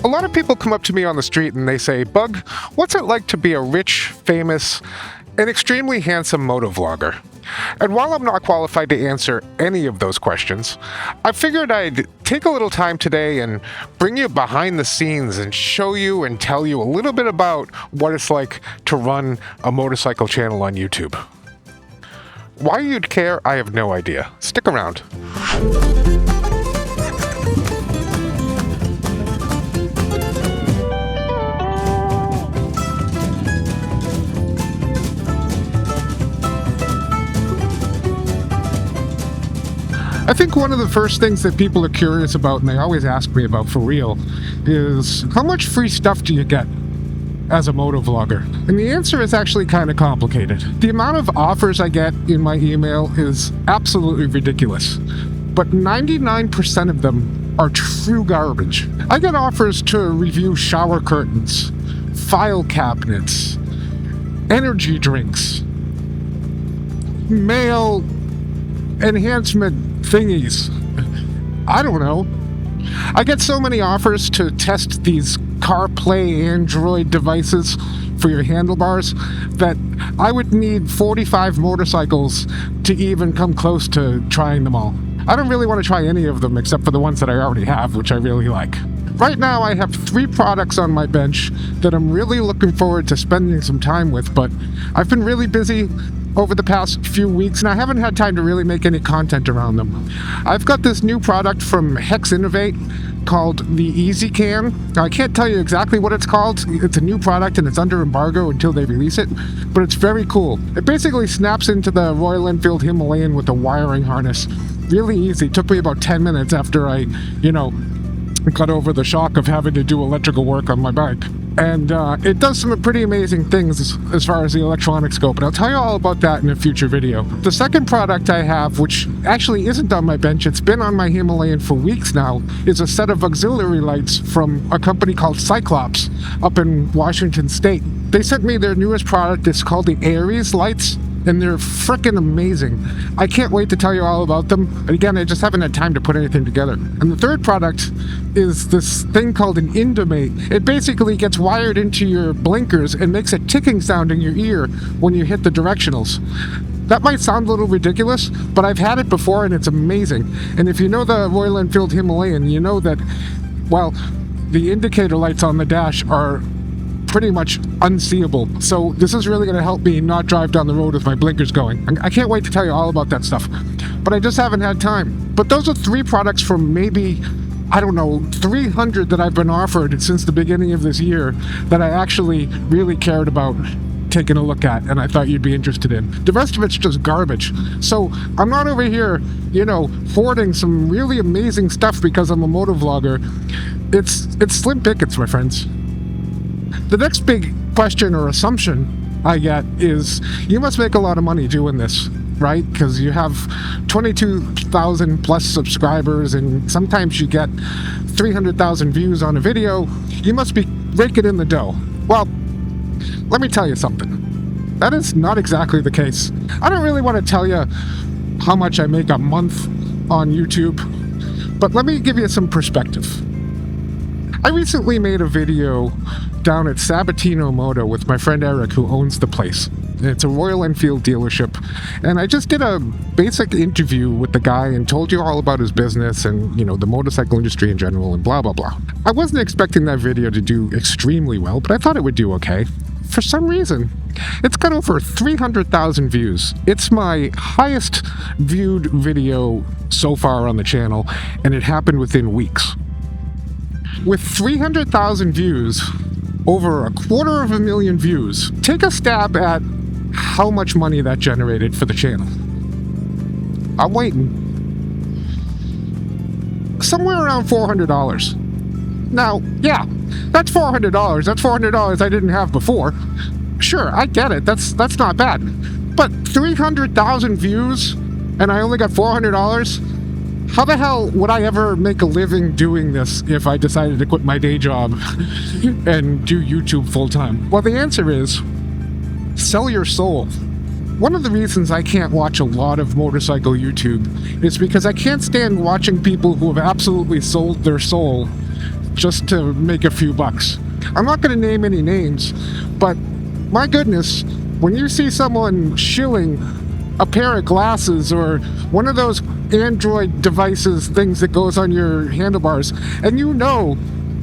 A lot of people come up to me on the street and they say, Bug, what's it like to be a rich, famous, and extremely handsome motovlogger? And while I'm not qualified to answer any of those questions, I figured I'd take a little time today and bring you behind the scenes and show you and tell you a little bit about what it's like to run a motorcycle channel on YouTube. Why you'd care, I have no idea. Stick around. I think one of the first things that people are curious about, and they always ask me about for real, is how much free stuff do you get as a motovlogger? And the answer is actually kind of complicated. The amount of offers I get in my email is absolutely ridiculous, but 99% of them are true garbage. I get offers to review shower curtains, file cabinets, energy drinks, male enhancement thingies. I don't know. I get so many offers to test these CarPlay Android devices for your handlebars that I would need 45 motorcycles to even come close to trying them all. I don't really want to try any of them except for the ones that I already have, which I really like. Right now I have 3 products on my bench that I'm really looking forward to spending some time with, but I've been really busy over the past few weeks and I haven't had time to really make any content around them. I've got this new product from Hex Innovate called the Easy Can. Now, I can't tell you exactly what it's called. It's a new product and it's under embargo until they release it, but it's very cool. It basically snaps into the Royal Enfield Himalayan with a wiring harness. Really easy. It took me about 10 minutes after I, got over the shock of having to do electrical work on my bike. And it does some pretty amazing things as far as the electronics go, but I'll tell you all about that in a future video. The second product I have, which actually isn't on my bench, it's been on my Himalayan for weeks now, is a set of auxiliary lights from a company called Cyclops up in Washington State. They sent me their newest product. It's called the Aries lights, and they're freaking amazing. I can't wait to tell you all about them. But again, I just haven't had time to put anything together. And the third product is this thing called an Indomate. It basically gets wired into your blinkers and makes a ticking sound in your ear when you hit the directionals. That might sound a little ridiculous, but I've had it before and it's amazing. And if you know the Royal Enfield Himalayan, you know that, well, the indicator lights on the dash are pretty much unseeable. So this is really going to help me not drive down the road with my blinkers going. I can't wait to tell you all about that stuff, but I just haven't had time. But those are 3 products from maybe, 300 that I've been offered since the beginning of this year that I actually really cared about taking a look at and I thought you'd be interested in. The rest of it's just garbage. So I'm not over here, hoarding some really amazing stuff because I'm a motovlogger. It's slim pickings, my friends. The next big question or assumption I get is you must make a lot of money doing this, right? Because you have 22,000 plus subscribers and sometimes you get 300,000 views on a video. You must be raking in the dough. Well, let me tell you something. That is not exactly the case. I don't really want to tell you how much I make a month on YouTube, but let me give you some perspective. I recently made a video down at Sabatino Moto with my friend Eric, who owns the place. It's a Royal Enfield dealership, and I just did a basic interview with the guy and told you all about his business and, the motorcycle industry in general and blah, blah, blah. I wasn't expecting that video to do extremely well, but I thought it would do okay. For some reason, it's got over 300,000 views. It's my highest viewed video so far on the channel, and it happened within weeks. With 300,000 views, over 250,000 views, take a stab at how much money that generated for the channel. I'm waiting. Somewhere around $400. Now, yeah, that's $400. That's $400 I didn't have before. Sure, I get it. That's not bad. But 300,000 views and I only got $400? How the hell would I ever make a living doing this if I decided to quit my day job and do YouTube full time? Well, the answer is sell your soul. One of the reasons I can't watch a lot of motorcycle YouTube is because I can't stand watching people who have absolutely sold their soul just to make a few bucks. I'm not going to name any names, but my goodness, when you see someone shilling a pair of glasses or one of those Android devices, things that goes on your handlebars, and you know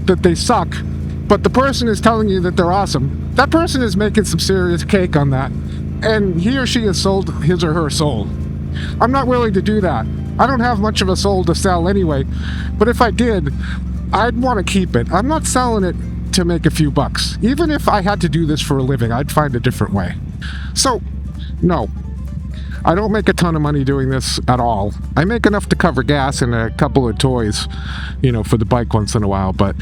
that they suck, but the person is telling you that they're awesome, that person is making some serious cake on that, and he or she has sold his or her soul. I'm not willing to do that. I don't have much of a soul to sell anyway, but if I did, I'd want to keep it. I'm not selling it to make a few bucks. Even if I had to do this for a living, I'd find a different way. So, no. I don't make a ton of money doing this at all. I make enough to cover gas and a couple of toys, for the bike once in a while, but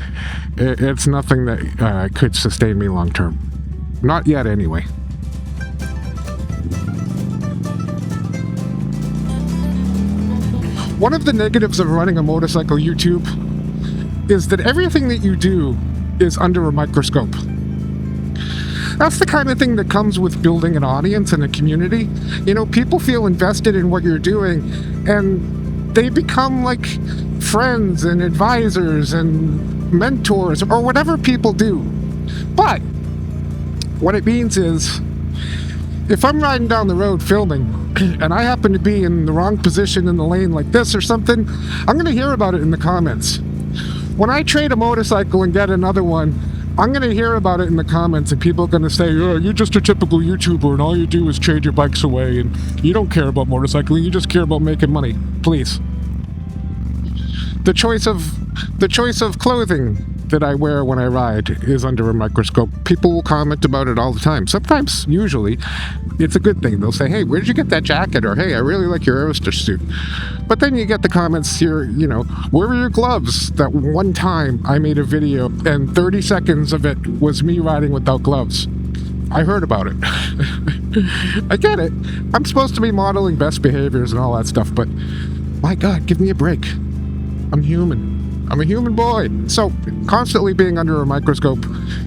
it's nothing that could sustain me long term. Not yet, anyway. One of the negatives of running a motorcycle YouTube is that everything that you do is under a microscope. That's the kind of thing that comes with building an audience and a community. People feel invested in what you're doing, and they become like friends and advisors and mentors, or whatever people do. But what it means is, if I'm riding down the road filming, and I happen to be in the wrong position in the lane like this or something, I'm going to hear about it in the comments. When I trade a motorcycle and get another one, I'm going to hear about it in the comments, and people are going to say, oh, you're just a typical YouTuber and all you do is trade your bikes away and you don't care about motorcycling, you just care about making money. Please. The choice of clothing that I wear when I ride is under a microscope. People will comment about it all the time. Sometimes, usually, it's a good thing. They'll say, hey, where did you get that jacket? Or, hey, I really like your Aerostich suit. But then you get the comments here, where were your gloves? That one time I made a video and 30 seconds of it was me riding without gloves. I heard about it. I get it. I'm supposed to be modeling best behaviors and all that stuff, but my God, give me a break. I'm human. I'm a human boy. So constantly being under a microscope,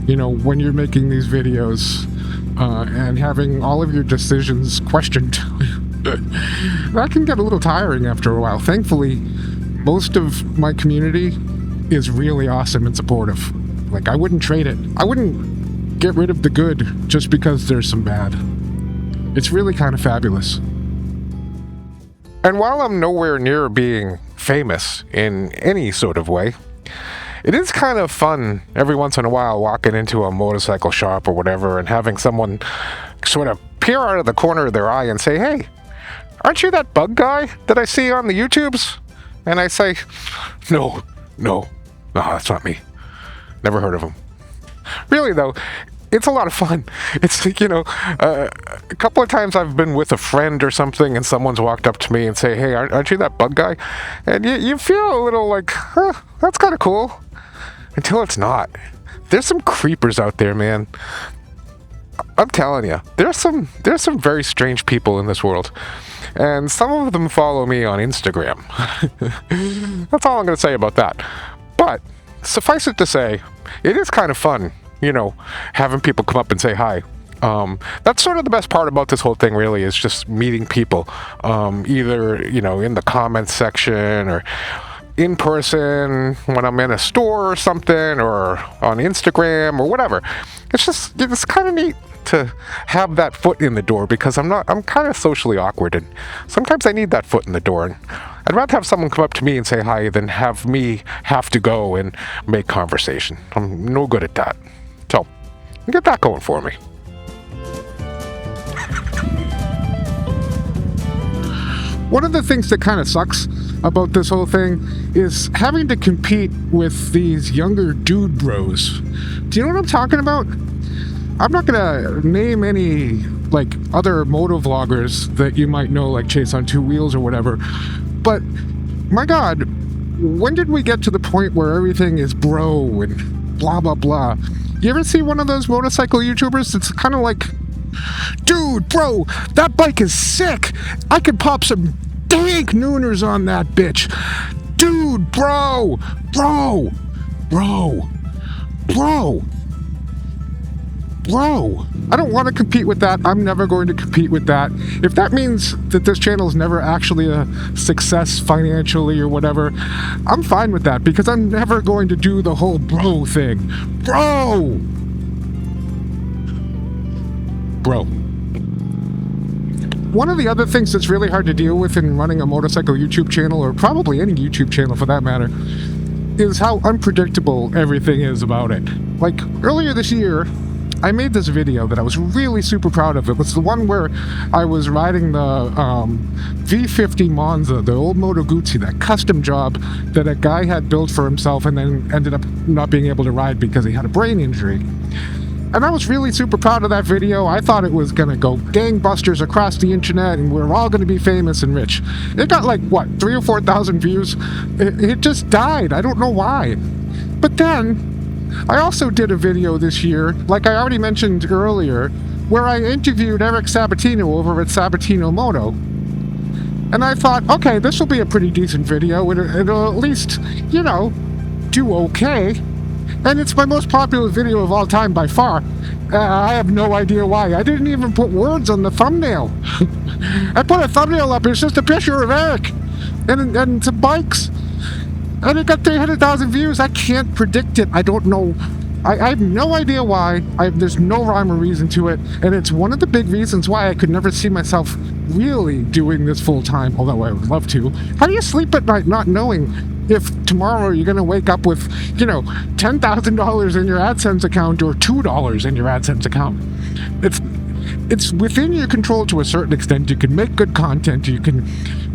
when you're making these videos and having all of your decisions questioned, that can get a little tiring after a while. Thankfully, most of my community is really awesome and supportive. Like, I wouldn't trade it. I wouldn't get rid of the good just because there's some bad. It's really kind of fabulous. And while I'm nowhere near being famous in any sort of way, it is kind of fun every once in a while walking into a motorcycle shop or whatever and having someone sort of peer out of the corner of their eye and say, hey, aren't you that bug guy that I see on the YouTubes? And I say, no, that's not me. Never heard of him. Really though, it's a lot of fun. It's like, a couple of times I've been with a friend or something and someone's walked up to me and say, hey, aren't you that bug guy? And you feel a little like, that's kind of cool. Until it's not. There's some creepers out there, man. I'm telling you, there's some very strange people in this world. And some of them follow me on Instagram. That's all I'm going to say about that. But suffice it to say, it is kind of fun, having people come up and say hi. That's sort of the best part about this whole thing, really, is just meeting people, either, in the comments section or in person when I'm in a store or something, or on Instagram or whatever. It's kind of neat to have that foot in the door, because I'm kind of socially awkward, and sometimes I need that foot in the door, and I'd rather have someone come up to me and say hi than have me have to go and make conversation. I'm no good at that. So, get that going for me. One of the things that kind of sucks about this whole thing is having to compete with these younger dude bros. Do you know what I'm talking about? I'm not gonna name any other motovloggers that you might know, like Chase on Two Wheels or whatever, but my God, when did we get to the point where everything is bro and blah blah blah? You ever see one of those motorcycle YouTubers that's kind of like, dude, bro, that bike is sick. I could pop some dank nooners on that bitch. Dude, bro. bro, I don't want to compete with that. I'm never going to compete with that. If that means that this channel is never actually a success financially or whatever, I'm fine with that, because I'm never going to do the whole bro thing. Bro. One of the other things that's really hard to deal with in running a motorcycle YouTube channel, or probably any YouTube channel for that matter, is how unpredictable everything is about it. Like, earlier this year, I made this video that I was really super proud of. It was the one where I was riding the V50 Monza, the old Moto Guzzi, that custom job that a guy had built for himself and then ended up not being able to ride because he had a brain injury. And I was really super proud of that video. I thought it was gonna go gangbusters across the internet and we're all gonna be famous and rich. It got like, what, 3,000 or 4,000 views? It just died. I don't know why. But then, I also did a video this year, like I already mentioned earlier, where I interviewed Eric Sabatino over at Sabatino Moto. And I thought, okay, this will be a pretty decent video. It'll at least, you know, do okay. And it's my most popular video of all time by far. I have no idea why. I didn't even put words on the thumbnail. I put a thumbnail up, it's just a picture of Eric and some bikes. And it got 300,000 views. I can't predict it. I don't know. I have no idea why. There's no rhyme or reason to it. And it's one of the big reasons why I could never see myself really doing this full time, although I would love to. How do you sleep at night not knowing if tomorrow you're going to wake up with, you know, $10,000 in your AdSense account or $2 in your AdSense account? It's within your control to a certain extent. You can make good content. You can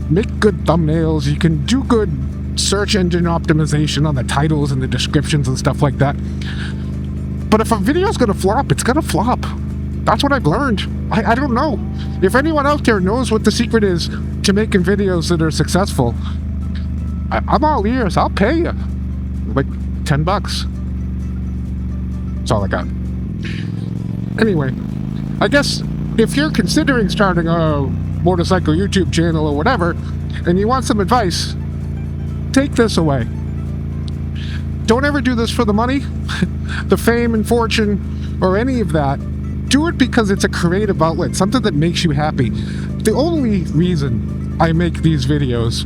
make good thumbnails. You can do good search engine optimization on the titles and the descriptions and stuff like that. But if a video's going to flop, it's going to flop. That's what I've learned. I don't know. If anyone out there knows what the secret is to making videos that are successful, I'm all ears. I'll pay you. Like $10. That's all I got. Anyway, I guess if you're considering starting a motorcycle YouTube channel or whatever, and you want some advice, take this away. Don't ever do this for the money, the fame and fortune, or any of that. Do it because it's a creative outlet, something that makes you happy. The only reason I make these videos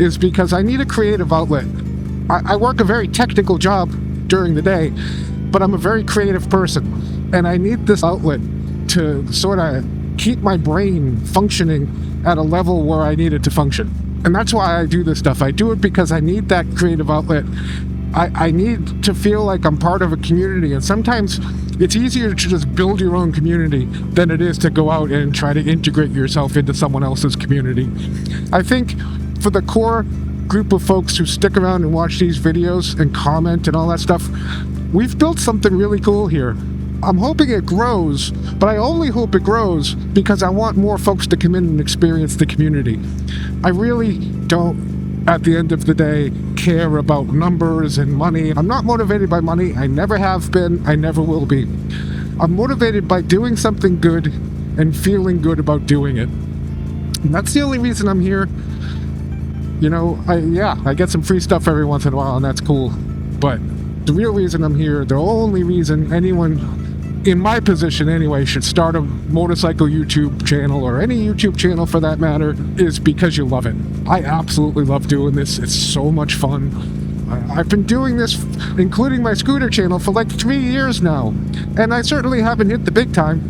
is because I need a creative outlet. I work a very technical job during the day, but I'm a very creative person, and I need this outlet to sort of keep my brain functioning at a level where I need it to function. And that's why I do this stuff. I do it because I need that creative outlet. I need to feel like I'm part of a community, and sometimes it's easier to just build your own community than it is to go out and try to integrate yourself into someone else's community. I think for the core group of folks who stick around and watch these videos and comment and all that stuff, we've built something really cool here. I'm hoping it grows, but I only hope it grows because I want more folks to come in and experience the community. I really don't, at the end of the day, care about numbers and money. I'm not motivated by money. I never have been. I never will be. I'm motivated by doing something good and feeling good about doing it. And that's the only reason I'm here. You know, I get some free stuff every once in a while, and that's cool. But the real reason I'm here, the only reason anyone in my position anyway should start a motorcycle YouTube channel, or any YouTube channel for that matter, is because you love it. I absolutely love doing this. It's so much fun. I've been doing this, including my scooter channel, for like 3 years now, and I certainly haven't hit the big time,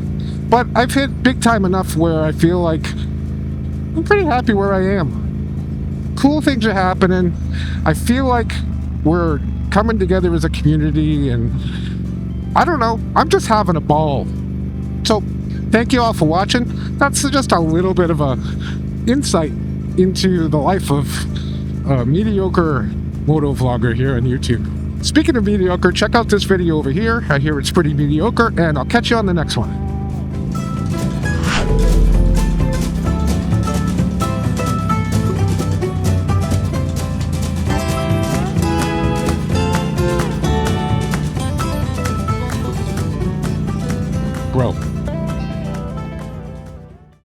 but I've hit big time enough where I feel like I'm pretty happy where I am. Cool things are happening. I feel like we're coming together as a community, and I don't know, I'm just having a ball. So, thank you all for watching. That's just a little bit of a insight into the life of a mediocre motovlogger here on YouTube. Speaking of mediocre, check out this video over here. I hear it's pretty mediocre, and I'll catch you on the next one.